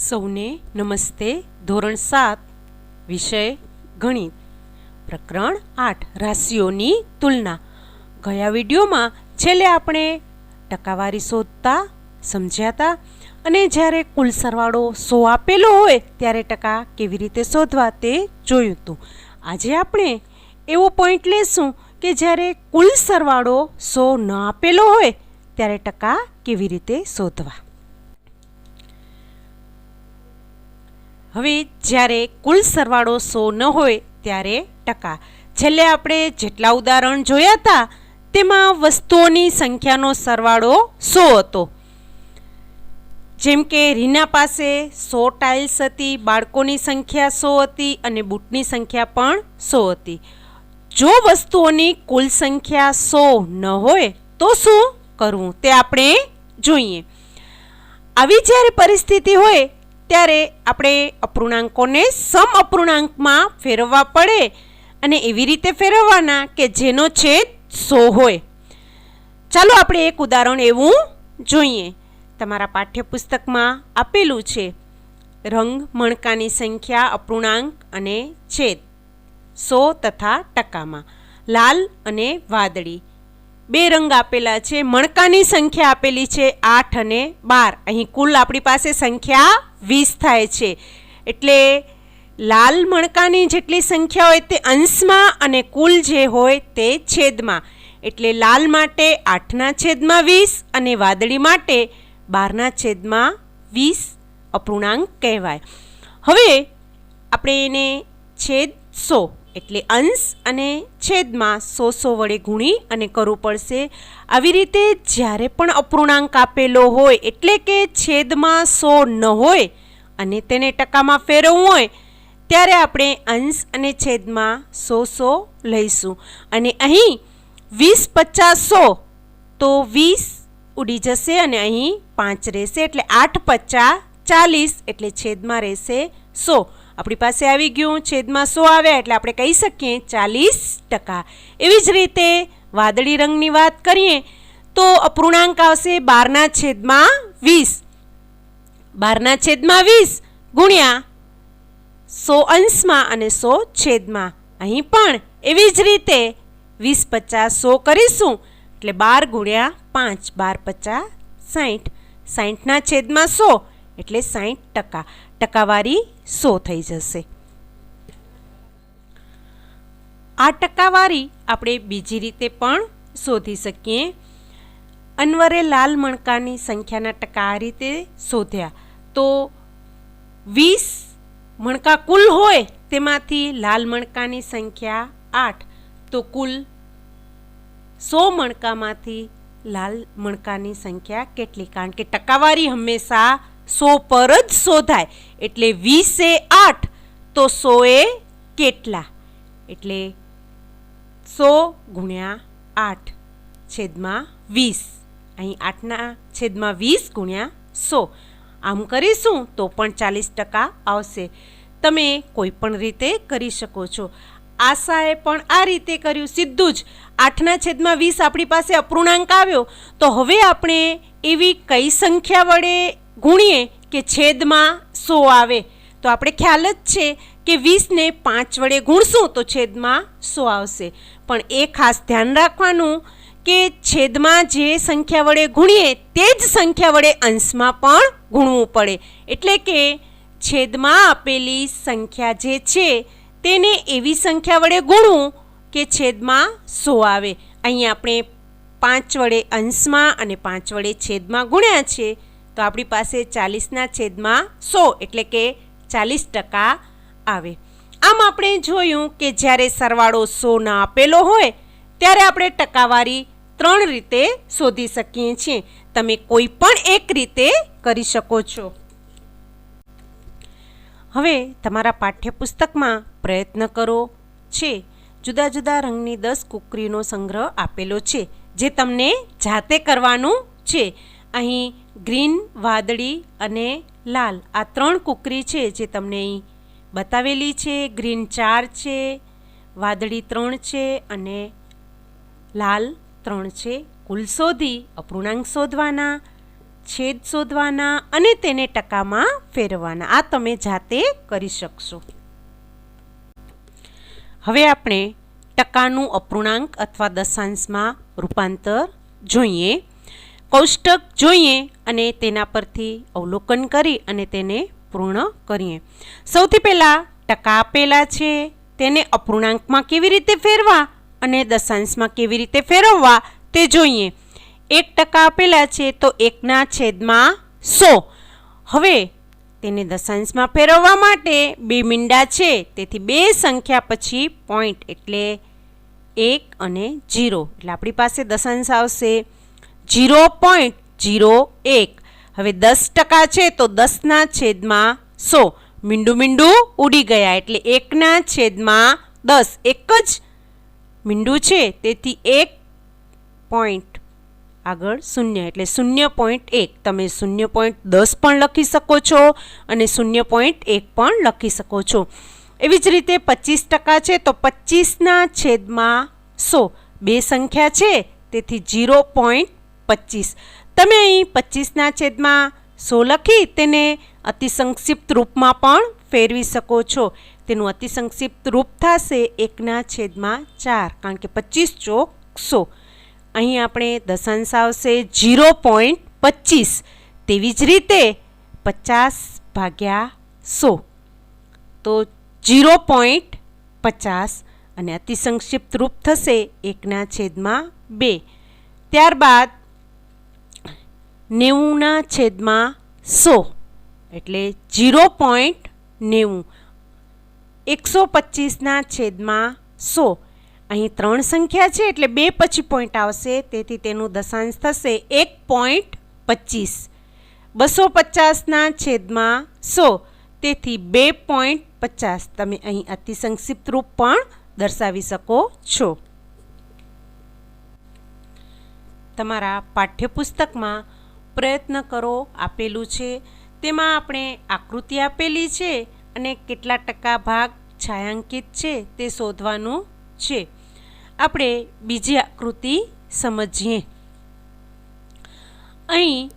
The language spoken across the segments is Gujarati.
સૌને નમસ્તે. ધોરણ 7 વિષય ગણિત પ્રકરણ 8 રાશિઓની તુલના. ગયા વિડીયોમાં છેલ્લે આપણે ટકાવારી શોધતા સમજ્યા હતા અને જ્યારે કુલ સરવાળો 100 આપેલો હોય ત્યારે ટકા કેવી રીતે શોધવા તે જોયું હતું. આજે આપણે એવો પોઈન્ટ લેશું કે જ્યારે કુલ સરવાળો 100 ન આપેલો હોય ત્યારે ટકા કેવી રીતે શોધવા. હવે જ્યારે કુલ સરવાળો 100 ન હોય ત્યારે ટકા. છેલ્લે આપણે જેટલા ઉદાહરણ જોયા હતા તેમાં વસ્તુઓની સંખ્યાનો સરવાળો 100 હતો. જેમ કે રીના પાસે 100 ટાઇલ્સ હતી, બાળકોની સંખ્યા 100 હતી અને બૂટની સંખ્યા પણ 100 હતી. જો વસ્તુઓની કુલ સંખ્યા 100 ન હોય તો શું કરવું તે આપણે જોઈએ. આવી જ્યારે પરિસ્થિતિ હોય ત્યારે આપણે અપૂર્ણાંકોને સમ અપૂર્ણાંકમાં ફેરવવા પડે અને એવી રીતે ફેરવવાના કે જેનો છેદ 100 હોય. ચાલો આપણે એક ઉદાહરણ એવું જોઈએ. તમારા પાઠ્યપુસ્તકમાં આપેલું છે રંગ, મણકાની સંખ્યા, અપૂર્ણાંક અને છેદ 100 તથા ટકામાં. લાલ અને વાદળી બે રંગ આપેલા છે. મણકાની સંખ્યા આપેલી છે 8 અને 12. અહીં કુલ આપણી પાસે સંખ્યા 20 થાય છે. એટલે લાલ મણકાની જેટલી સંખ્યા હોય તે અંશમાં અને કુલ જે હોય તે છેદમાં. એટલે લાલ માટે 8/20 અને વાદળી માટે 12/20 અપૂર્ણાંક કહેવાય. હવે આપણે એને છેદ 100 એટલે અંશ અને છેદમાં 100 વડે ગુણી અને કરવું પડશે. આવી રીતે જ્યારે પણ અપૂર્ણાંક આપેલો હોય એટલે કે છેદમાં 100 ન હોય અને તેને ટકામાં ફેરવવું હોય ત્યારે આપણે અંશ અને છેદમાં 100 લઈશું. અને અહીં 20, 50, 100 તો 20 ઉડી જશે અને અહીં 5 રહેશે. એટલે 8, 50, 40 એટલે છેદમાં રહેશે 100. આપણી પાસે આવી ગયું, છેદમાં 100 આવ્યા એટલે આપણે કહી શકીએ 40%. એવી જ રીતે વાદળી રંગની વાત કરીએ તો અપૂર્ણાંક આવશે 12/20. 12/20 ગુણ્યા 100 અંશમાં અને 100 છેદમાં. અહીં પણ એવી જ રીતે 20, 50, 100 કરીશું એટલે 12 ગુણ્યા 5, 12, 50, 60. 60/100 એટલે 60%. ટકાવારી 100 થઈ જશે. આ ટકાવારી આપણે બીજી રીતે પણ શોધી શકીએ. અન્વરે લાલ મણકાની સંખ્યાના ટકા આ રીતે શોધ્યા તો 20 મણકા કુલ હોય તેમાંથી લાલ મણકાની સંખ્યા 8 તો કુલ 100 મણકામાંથી લાલ મણકાની સંખ્યા કેટલી? કારણ કે ટકાવારી હંમેશા 100 પર જ શોધાય. એટલે 20 એ 8 તો 100 એ કેટલા? એટલે 100 ગુણ્યા 8 છેદમાં 20. અહીં 8/20 ગુણ્યા 100. આમ કરીશું તો પણ 40% આવશે. તમે કોઈ પણ રીતે કરી શકો છો. આશાએ પણ આ રીતે કર્યું, સીધું જ 8/20 આપણી પાસે અપૂર્ણાંક આવ્યો તો હવે આપણે એવી કઈ સંખ્યા વડે ગુણીએ કે છેદમાં 100 આવે. તો આપણે ખ્યાલ જ છે કે 20ને 5 વડે ગુણશું તો છેદમાં 100 આવશે. પણ એ ખાસ ધ્યાન રાખવાનું કે છેદમાં જે સંખ્યા વડે ગુણીએ તે જ સંખ્યા વડે અંશમાં પણ ગુણવું પડે. એટલે કે છેદમાં આપેલી સંખ્યા જે છે તેને એવી સંખ્યા વડે ગુણવું કે છેદમાં 100 આવે. અહીં આપણે 5 વડે અંશમાં અને 5 વડે છેદમાં ગુણ્યા છે તો આપણી પાસે 40/100 એટલે કે 40% આવે. આમ આપણે જોયું કે જ્યારે સરવાળો 100 ના આપેલો હોય ત્યારે આપણે ટકાવારી 3 રીતે શોધી શકીએ છીએ. તમે કોઈ પણ એક રીતે કરી શકો છો. હવે તમારા પાઠ્યપુસ્તકમાં પ્રયત્ન કરો છે. જુદા જુદા રંગની 10 કુકરીનો સંગ્રહ આપેલો છે જે તમને જાતે કરવાનું છે. અહીં ગ્રીન, વાદળી અને લાલ આ 3 કુકરી છે જે તમને અહીં બતાવેલી છે. ગ્રીન 4 છે, વાદળી 3 છે અને લાલ 3 છે. કુલ શોધી અપૂર્ણાંક શોધવાના. છેદ શોધવાના અને તેને ટકામાં ફેરવવાના. આ તમે જાતે કરી શકશો. હવે આપણે ટકાનું અપૂર્ણાંક અથવા દશાંશમાં રૂપાંતર જોઈએ. કોષ્ટક જોઈએ અને તેના પરથી અવલોકન કરી અને તેને પૂર્ણ કરીએ. સૌથી પહેલાં ટકા આપેલા છે, તેને અપૂર્ણાંકમાં કેવી રીતે ફેરવા અને દશાંશમાં કેવી રીતે ફેરવવા તે જોઈએ. 1% આપેલા છે તો 1/100. હવે તેને દશાંશમાં ફેરવવા માટે 2 મીંડા છે, તેથી 2 સંખ્યા પછી પોઈન્ટ એટલે 1 અને 0. એટલે આપણી પાસે દશાંશ આવશે 0.01. હવે 10% છે તો 10/100. મીંડું મીંડું ઉડી ગયા એટલે 1/10. એક જ મીંડું છે તેથી 1 પોઈન્ટ આગળ 0 એટલે 0.1. તમે 0.10 પણ લખી શકો છો અને 0.1 પણ લખી શકો છો. એવી જ રીતે 25% છે તો 25/100. 2 સંખ્યા છે તેથી 0.25. તમે અહીં 25/100 લખી તેને અતિસંક્ષિપ્ત રૂપમાં પણ ફેરવી શકો છો. તેનું અતિસંક્ષિપ્ત રૂપ થશે 1/4, કારણ કે 25 ચોક 100. અહીં આપણે દશાંશ આવશે 0.25. તેવી જ રીતે 50/100 તો 0.50 અને અતિસંક્ષિપ્ત રૂપ થશે 1/2. ત્યારબાદ 90/100 એટલે 0.90. 125/100. અહીં 3 સંખ્યા છે એટલે 2 પછી પોઈન્ટ આવશે, તેથી તેનું દશાંશ થશે 1.25. 250/100 તેથી 2.50. તમે અહીં અતિસંક્ષિપ્ત રૂપ પણ દર્શાવી શકો છો. તમારા પાઠ્યપુસ્તકમાં પ્રયત્ન કરો આપેલું છે, તેમાં આપણે આકૃતિ આપેલી છે અને કેટલા ટકા ભાગ છાयांકિત છે તે શોધવાનું છે. આપણે બીજી આકૃતિ સમજીએ. અહીં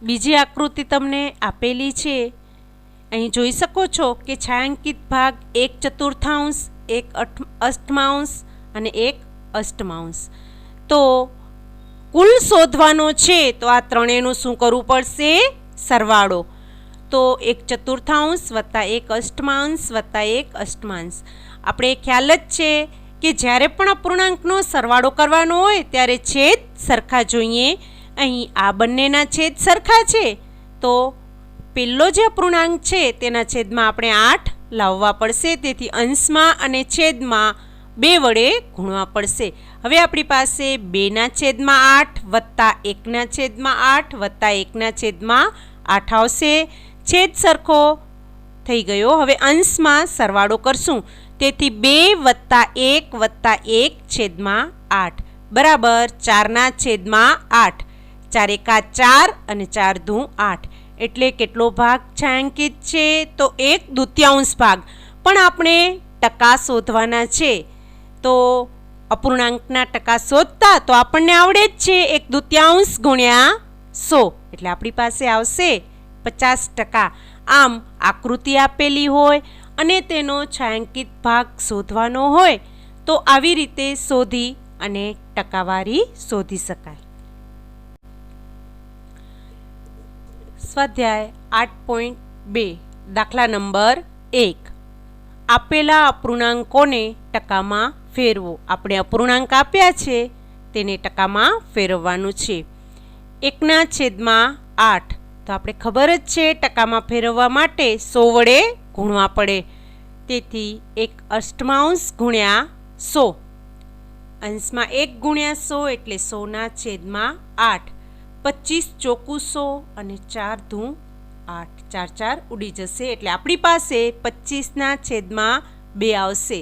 બીજી આકૃતિ તમને આપેલી છે. અહીં જોઈ શકો છો કે છાयांકિત ભાગ 1/4, 1/8 અને 1/8. તો કુલ શોધવાનો છે તો આ ત્રણેયનું શું કરવું પડશે? સરવાળો. તો 1/4 વત્તા 1/8 વત્તા 1/8. આપણે ખ્યાલ જ છે કે જ્યારે પણ અપૂર્ણાંકનો સરવાળો કરવાનો હોય ત્યારે છેદ સરખા જોઈએ. અહીં આ બંનેના છેદ સરખા છે તો પહેલો જે અપૂર્ણાંક છે તેના છેદમાં આપણે 8 લાવવા પડશે, તેથી અંશમાં અને છેદમાં 2 વડે ગુણવા પડશે. હવે આપણી પાસે 2/8 વત્તા 1/8 વત્તા 1/8 આવશે. છેદ સરખો થઈ ગયો. હવે અંશમાં સરવાળો કરશું, તેથી 2 વત્તા 1 વત્તા 1/8 બરાબર 4/8. 4 × 4 અને 4 × 8. એટલે કેટલો ભાગ છાयांકિત છે? તો 1/2 ભાગ. પણ આપણે ટકા શોધવાના છે તો અપૂર્ણાંકના ટકા શોધતા તો આપણને આવડે જ છે 1/2 ગુણ્યા 100 એટલે આપણી પાસે આવશે 50%. આમ આકૃતિ આપેલી હોય અને તેનો છાयांકિત ભાગ શોધવાનો હોય તો આવી રીતે શોધી અને ટકાવારી શોધી શકાય. સ્વાધ્યાય 8.2 દાખલા નંબર 1. આપેલા અપૂર્ણાંકોને ટકામાં ફેરવો. આપણે અપૂર્ણાંક આપ્યા છે તેને ટકામાં ફેરવવાનું છે. 1/8 તો આપણે ખબર જ છે ટકામાં ફેરવવા માટે 100 વડે ગુણવા પડે, તેથી 1/8 ગુણ્યા 100. અંશમાં 1 ગુણ્યા 100 એટલે 100/8. 25 ચોકું 100 અને 4 × 8. 4 4 ઉડી જશે એટલે આપણી પાસે 25/2 આવશે.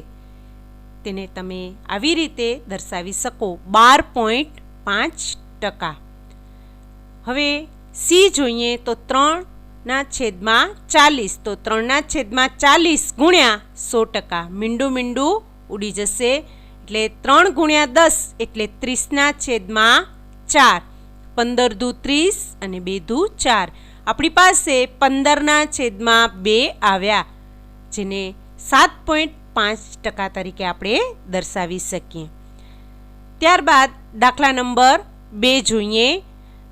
તેને તમે આવી રીતે દર્શાવી શકો 12.5%. હવે સી જોઈએ તો 3/40. તો 3/40 ગુણ્યા 100%. મીંડું મીંડું ઉડી જશે એટલે 3 × 10 એટલે 30/4. 15 દુ 30 અને 2 દુ 4. આપણી પાસે 15/2 આવ્યા, જેને 7.5% તરીકે આપણે દર્શાવી શકીએ. ત્યારબાદ દાખલા નંબર 2 જોઈએ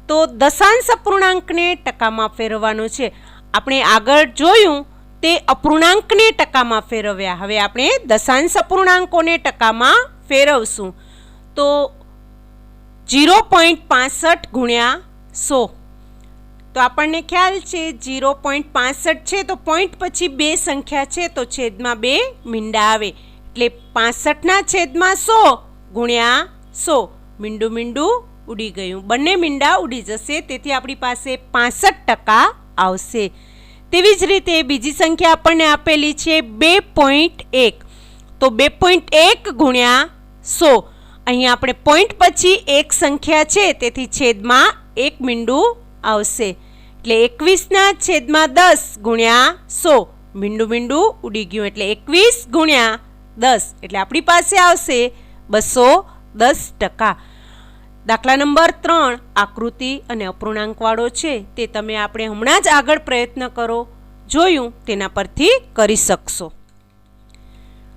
તો દશાંશ અપૂર્ણાંકને ટકામાં ફેરવવાનો છે. આપણે આગળ જોયું તે અપૂર્ણાંકને ટકામાં ફેરવ્યા. હવે આપણે દશાંશ અપૂર્ણાંકોને ટકામાં ફેરવશું. તો 0.65 ગુણ્યા 100. તો આપણને ખ્યાલ છે 0.65 છે તો પોઈન્ટ પછી 2 સંખ્યા છે તો છેદમાં 2 મીંડા આવે, એટલે 65/100 ગુણ્યા 100. મીંડું મીંડું ઉડી ગયું, બંને મીંડા ઉડી જશે, તેથી આપણી પાસે 65% આવશે. તેવી જ રીતે બીજી સંખ્યા આપણને આપેલી છે 2.1. તો 2.1 ગુણ્યા 100. અહીં આપણે પોઈન્ટ પછી 1 સંખ્યા છે તેથી છેદમાં 1 મીંડું આવશે, એટલે 21/10 ગુણ્યા 100. મીંડું મીંડું ઉડી ગયું, એટલે 21 ગુણ્યા 10, એટલે આપણી પાસે આવશે 210%. દાખલા નંબર 3 આકૃતિ અને અપૂર્ણાંકવાળો છે, તે તમે આપણે હમણાં જ આગળ પ્રયત્ન કરો જોયું તેના પરથી કરી શકશો.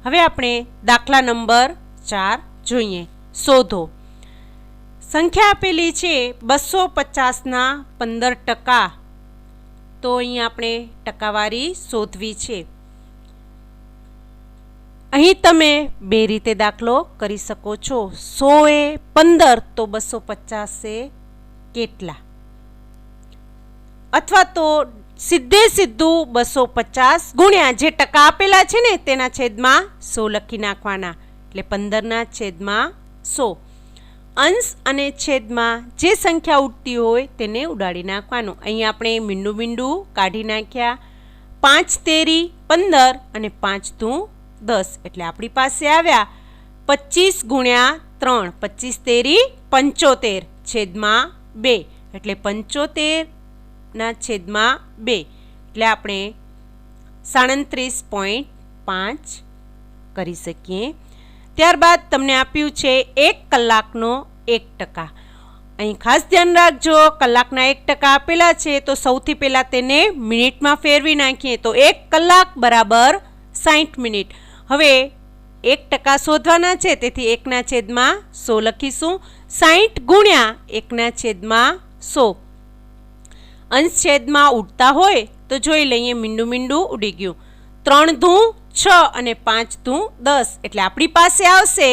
હવે આપણે દાખલા નંબર 4 જોઈએ. શોધો. સંખ્યા આપેલી છે 250ના 15%. તો અહીં આપણે ટકાવારી શોધવી છે. અહીં તમે બે રીતે દાખલો કરી શકો છો. 100 એ 15 તો 250 એ કેટલા? અથવા તો સીધે સીધું 250 ગુણ્યા જે ટકા આપેલા છે ને તેના છેદમાં 100 લખી નાખવાના, એટલે 15/100. અંશ અને છેદમાં જે સંખ્યા ઉડતી હોય તેને ઉડાડી નાખવાનું. અહીં આપણે મીંડું મીંડું કાઢી નાખ્યા. 5 તેરી 15 અને 5 દુ 10, એટલે આપણી પાસે આવ્યા 25 ગુણ્યા 3. 25 તેરી 75 છેદમાં 2, એટલે 75/2, એટલે આપણે 37.5 કરી શકીએ. ત્યારબાદ તમને આપ્યું છે 1 કલાકનો 1%. અહીં ખાસ ધ્યાન રાખજો, કલાકના 1% આપેલા છે તો સૌથી પહેલાં તેને મિનિટમાં ફેરવી નાખીએ તો 1 કલાક બરાબર 60 મિનિટ. હવે 1% શોધવાના છે તેથી 1/100 લખીશું. 60 ગુણ્યા 1/100. અંશ છેદમાં ઉડતા હોય તો જોઈ લઈએ, મીંડું મીંડું ઉડી ગયું. 3 દુ 6 અને 5 દુ 10, એટલે આપણી પાસે આવશે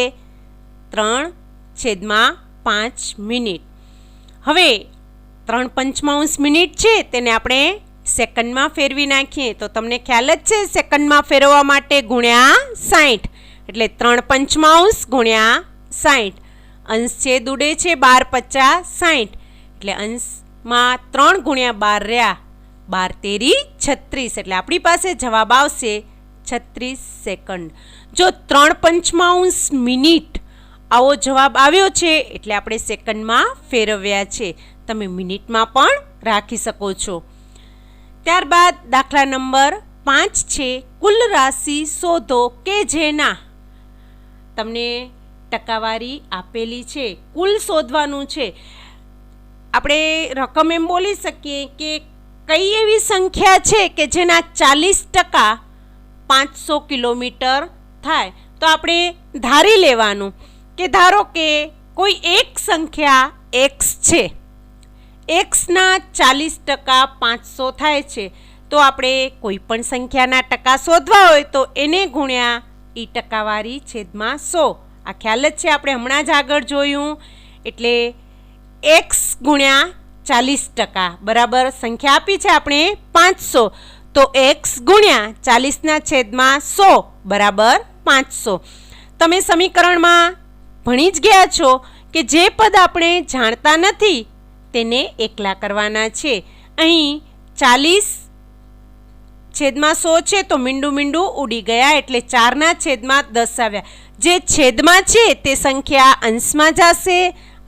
3/5 મિનિટ. હવે 3/5 મિનિટ છે તેને આપણે સેકન્ડમાં ફેરવી નાખીએ તો તમને ખ્યાલ જ છે સેકન્ડમાં ફેરવવા માટે ગુણ્યા 60, એટલે 3/5 ગુણ્યા 60. અંશ છેદ ઉડે છે 12 50 60, એટલે અંશમાં 3 ગુણ્યા 12 રહ્યા, 12 તેરી 36, એટલે આપણી પાસે જવાબ આવશે 36 સેકન્ડ. જો 3/5 મિનિટ આવો જવાબ આવ્યો છે એટલે આપણે સેકન્ડમાં ફેરવ્યા છે. તમે મિનિટમાં પણ રાખી શકો છો. ત્યારબાદ દાખલા નંબર 5 છે. કુલ રાશિ શોધો કે જેના, તમને ટકાવારી આપેલી છે, કુલ શોધવાનું છે. આપણે રકમ એમ બોલી શકીએ કે કઈ એવી સંખ્યા છે કે જેના 40% 500 કિલોમીટર થાય. તો આપણે ધારી લેવાનું કે ધારો કે કોઈ એક સંખ્યા x છે, xના 40% 500 થાય છે. તો આપણે કોઈ પણ સંખ્યાના ટકા શોધવા હોય તો એને ગુણ્યા એ ટકાવારી છેદમાં 100. આ ખ્યાલ જ છે, આપણે હમણાં જ આગળ જોયું. એટલે x ગુણ્યા 40% બરાબર સંખ્યા આપી છે આપણે 500, તો x ગુણ્યા 40/100 બરાબર 500. તમે સમીકરણમાં ભણી જ ગયા છો કે જે પદ આપણે જાણતા નથી તેને એકલા કરવાના છે. અહીં 40/100 છે તો મીંડું મીંડું ઉડી ગયા, એટલે 4/10 આવ્યા. જે છેદમાં છે તે સંખ્યા અંશમાં જશે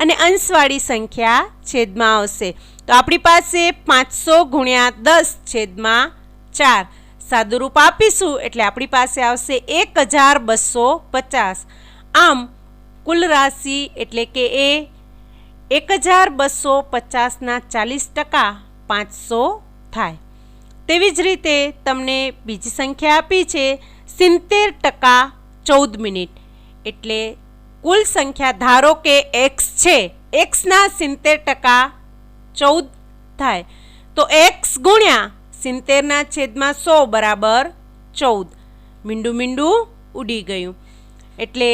અને અંશવાળી સંખ્યા છેદમાં આવશે. તો આપણી પાસે 500 ગુણ્યા 10/4 સાદુરૂપ આપીશું એટલે આપણી પાસે આવશે 1250. આમ કુલ રાશિ એટલે કે એ 1250 40% 500 થાય. તેવી જ રીતે તમને બીજી સંખ્યા આપી છે 70% 14 મિનિટ. એટલે કુલ સંખ્યા ધારો કે x છે, xના 70% 14 થાય તો x ગુણ્યા 70/100 બરાબર 14. મીંડું મીંડું ઉડી ગયું. એટલે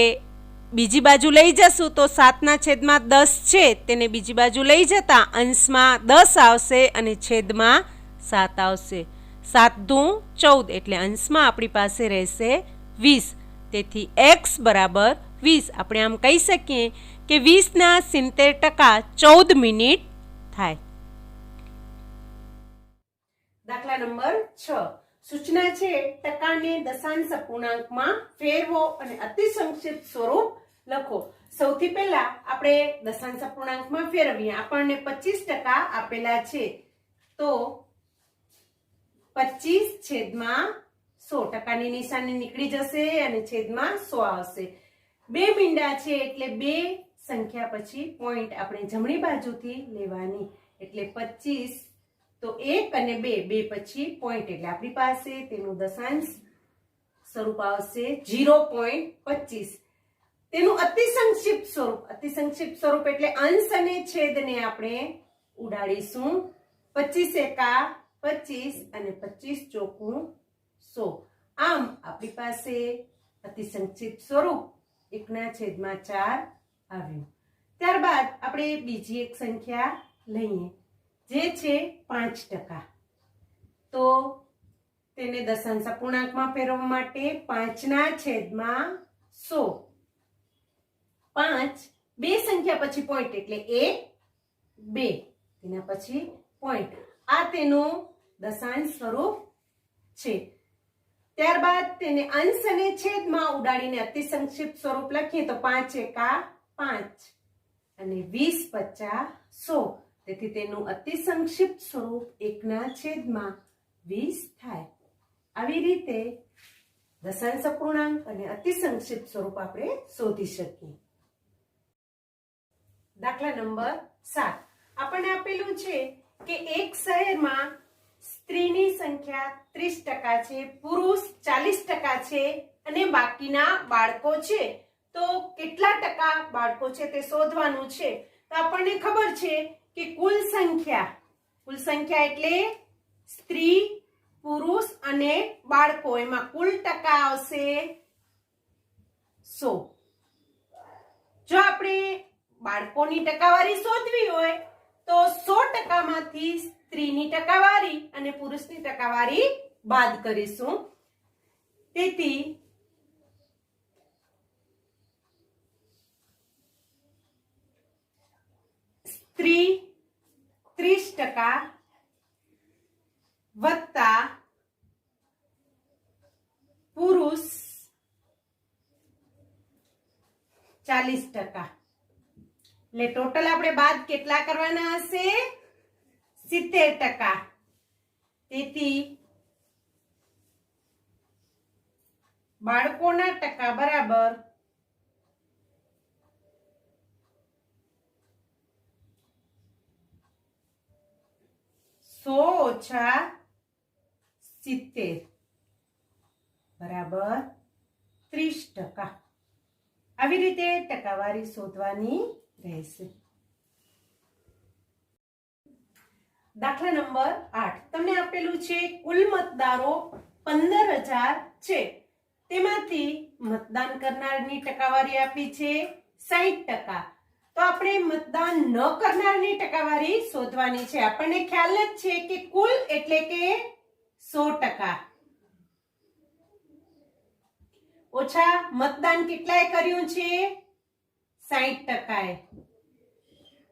બીજી બાજુ લઈ જશું તો 7/10 છે તેને બીજી બાજુ લઈ જતા અંશમાં 10 આવશે અને છેદમાં 7 આવશે. 7 દુ 14 એટલે અંશમાં આપણી પાસે રહેશે 20. તેથી x બરાબર 20. આપણે આમ કહી શકીએ કે 20ના 70% 14 મિનિટ થાય. દાખલા નંબર 6. સૂચના છે ટકાને દશાંશ અપૂર્ણાંકમાં ફેરવો અને અતિ સંક્ષિપ્ત સ્વરૂપ લખો. સૌથી પહેલા આપણે દશાંશ અપૂર્ણાંકમાં ફેરવીએ. આપણને 25% આપેલા છે તો 25/100 ટકાની નિશાની નીકળી જશે અને છેદમાં 100 આવશે. 2 મીંડા છે એટલે 2 સંખ્યા પછી પોઈન્ટ આપણે જમણી બાજુથી લેવાની. એટલે 25 તો 1 અને 2 પછી પોઈન્ટ એટલે આપણી પાસે તેનું દશાંશ સ્વરૂપ આવશે 0.25. તેનું અતિ સંક્ષિપ્ત સ્વરૂપ એટલે અંશ અને છેદને આપણે ઉડાડીશું. 25 × 25 અને 25 ચોકું 100. આમ આપણી પાસે અતિ સંક્ષિપ્ત સ્વરૂપ 1/4 આવ્યું. ત્યારબાદ આપણે બીજી એક સંખ્યા લઈએ જે છે 5%. તો તેને દશાંશ અપૂર્ણાંકમાં ફેરવવા માટે 5/100. 5 બે સંખ્યા પછી પોઈન્ટ એટલે 1 2 તેના પછી પોઈન્ટ. આ તેનું દશાંશ સ્વરૂપ છે. ત્યારબાદ તેને અંશ અને છેદમાં ઉડાડીને અતિ સંક્ષિપ્ત સ્વરૂપ લખીએ તો 5 × 5 અને 20/50 100. તેથી તેનું અતિ સંક્ષિપ્ત સ્વરૂપ 1/20 થાય. આવી રીતે દશાંશ અપૂર્ણાંક અને અતિ સંક્ષિપ્ત સ્વરૂપ આપણે શોધી શકીએ. દાખલા નંબર 7. આપણને આપેલું છે કે એક શહેરમાં સ્ત્રીની સંખ્યા 30% છે, પુરુષ 40% છે અને બાકીના બાળકો છે. તો કેટલા ટકા બાળકો છે તે શોધવાનું છે. તો આપણને ખબર છે કે કુલ સંખ્યા એટલે સ્ત્રી, પુરુષ અને બાળકો, એમાં કુલ ટકા આવશે 100. જો આપણે બાળકોની ટકાવારી શોધવી હોય તો 100% માંથી સ્ત્રીની ટકાવારી અને પુરુષની ટકાવારી બાદ કરીશું. તેથી સ્ત્રી 30% વત્તા પુરુષ 40%. એટલે ટોટલ આપણે બાદ કેટલા કરવાના હશે? 70%. તેથી બાળકોના ટકા બરાબર 100 - 70 બરાબર 30%. આવી રીતે ટકાવારી શોધવાની રહેશે. દાખલા નંબર 8. તમને આપેલું છે કુલ મતદારો 15,000 છે. તેમાંથી મતદાન કરનારની ટકાવારી આપી છે 60%. તો આપણે મતદાન ન કરનારની ટકાવારી શોધવાની છે. આપણને ખ્યાલ જ છે કે કુલ એટલે કે 100% ઓછા મતદાન કેટલાય કર્યું છે? 60%.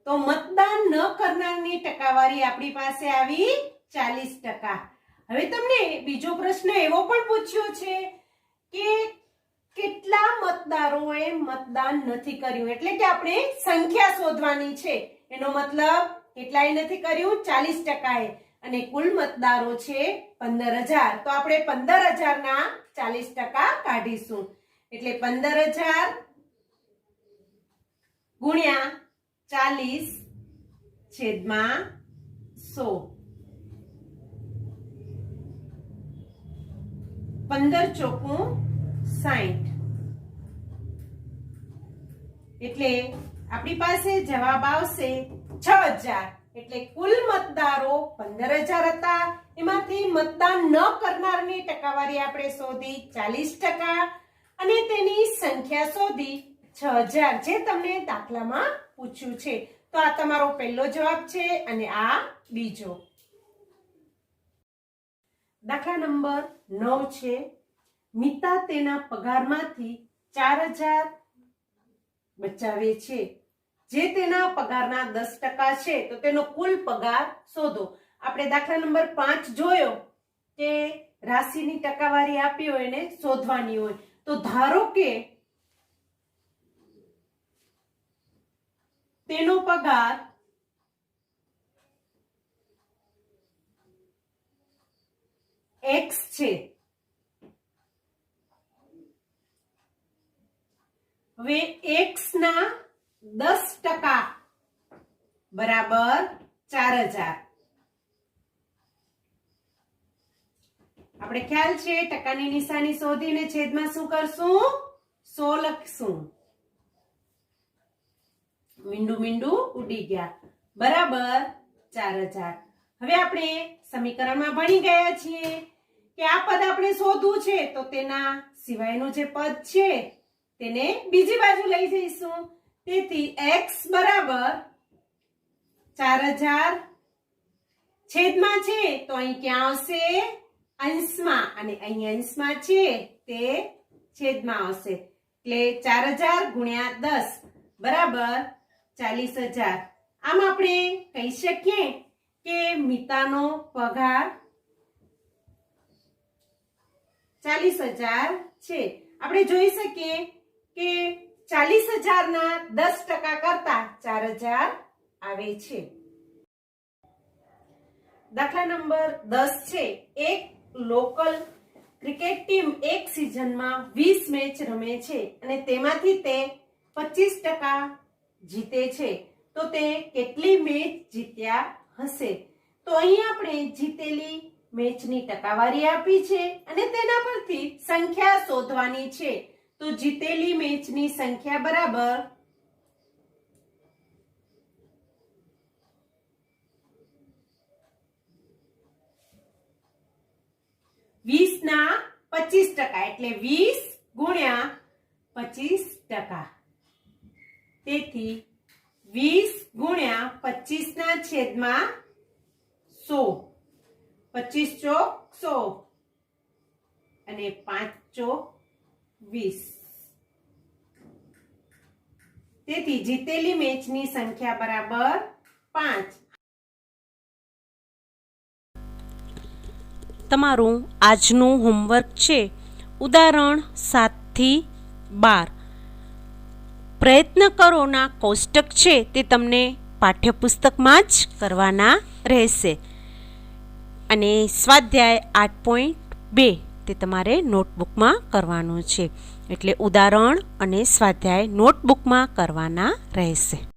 તો મતદાન ન કરનારની ટકાવારી આપણી પાસે આવી 40%. હવે તમને બીજો પ્રશ્ન એવો પણ પૂછ્યો છે કે કેટલા મતદારોએ મતદાન નથી કર્યું, એટલે કે આપણે સંખ્યા શોધવાની છે. એનો મતલબ કેટલાય નથી કર્યું? 40%. અને કુલ મતદારો છે 15,000. તો આપણે 15,000 ના 40% કાઢીશું. એટલે 15,000 ગુણ્યા 40/100 15 ચોકું 60 એટલે આપણી પાસે જવાબ આવશે 6000 એટલે કુલ મતદારો 15000 હતા એમાંથી મતદાન ન કરનારની ટકાવારી આપણે શોધી 40% અને તેની સંખ્યા શોધી 6000 જે તમને દાખલામાં પૂછ્યું છે તો આ તમારો પહેલો જવાબ છે અને આ બીજો દાખલા નંબર 9 છે મિતા તેના પગારમાંથી 4000 બચાવે છે જે તેના પગારના 10% છે તો તેનો કુલ પગાર શોધો આપણે દાખલા નંબર 5 જોયો કે રાશિની ટકાવારી આપી હોય એને શોધવાની હોય તો ધારો કે તેનો પગાર x છે હવે x ના 10% બરાબર 4000 આપણે ખ્યાલ છે ટકાની નિશાની શોધીને છેદમાં શું કરશું 100 લખશું મીંડું મીંડું ઉડી ગયા બરાબર 4000 હવે આપણે સમીકરણમાં ભણી ગયા છીએ કે આ પદ આપણે શોધવું છે તો તેના સિવાયનું જે પદ છે તેને બીજી બાજુ લઈ જઈશું તેથી x બરાબર 4000 છેદમાં છે તો અહીં ક્યાં આવશે અંશમાં અને અહીં અંશમાં છે તે છેદમાં આવશે એટલે 4000 ગુણ્યા 10 બરાબર 40000 આમ આપણે કહી શકીએ કે મિતાનો પગાર 40000 છે આપણે જોઈ શકીએ કે 40000 ના 10% કરતા 4000 આવે છે દાખલા નંબર 10 છે એક લોકલ ક્રિકેટ ટીમ એક સિઝનમાં 20 મેચ રમે છે અને તેમાંથી તે 25% જીતે છે તો તે કેટલી મેચ જીત્યા હશે તો અહીં આપણે જીતેલી મેચની ટકાવારી આપી છે અને તેના પરથી સંખ્યા શોધવાની છે તો જીતેલી મેચની સંખ્યા બરાબર 20 ના 25% એટલે 20 ગુણ્યા 25% તેથી 20 ગુણ્યા 25 ના છેદમાં 100 25 ચોક 100 અને 5 ચોક 20 તેથી જીતેલી મેચની સંખ્યા બરાબર 5 તમારું આજનું હોમવર્ક છે ઉદાહરણ 7 થી 12 પ્રયત્ન કરોના કોષ્ટક છે તે તમને પાઠ્યપુસ્તકમાં જ કરવાના રહેશે અને સ્વાધ્યાય 8.2 તે તમારે નોટબુકમાં કરવાનું છે એટલે ઉદાહરણ અને સ્વાધ્યાય નોટબુકમાં કરવાના રહેશે.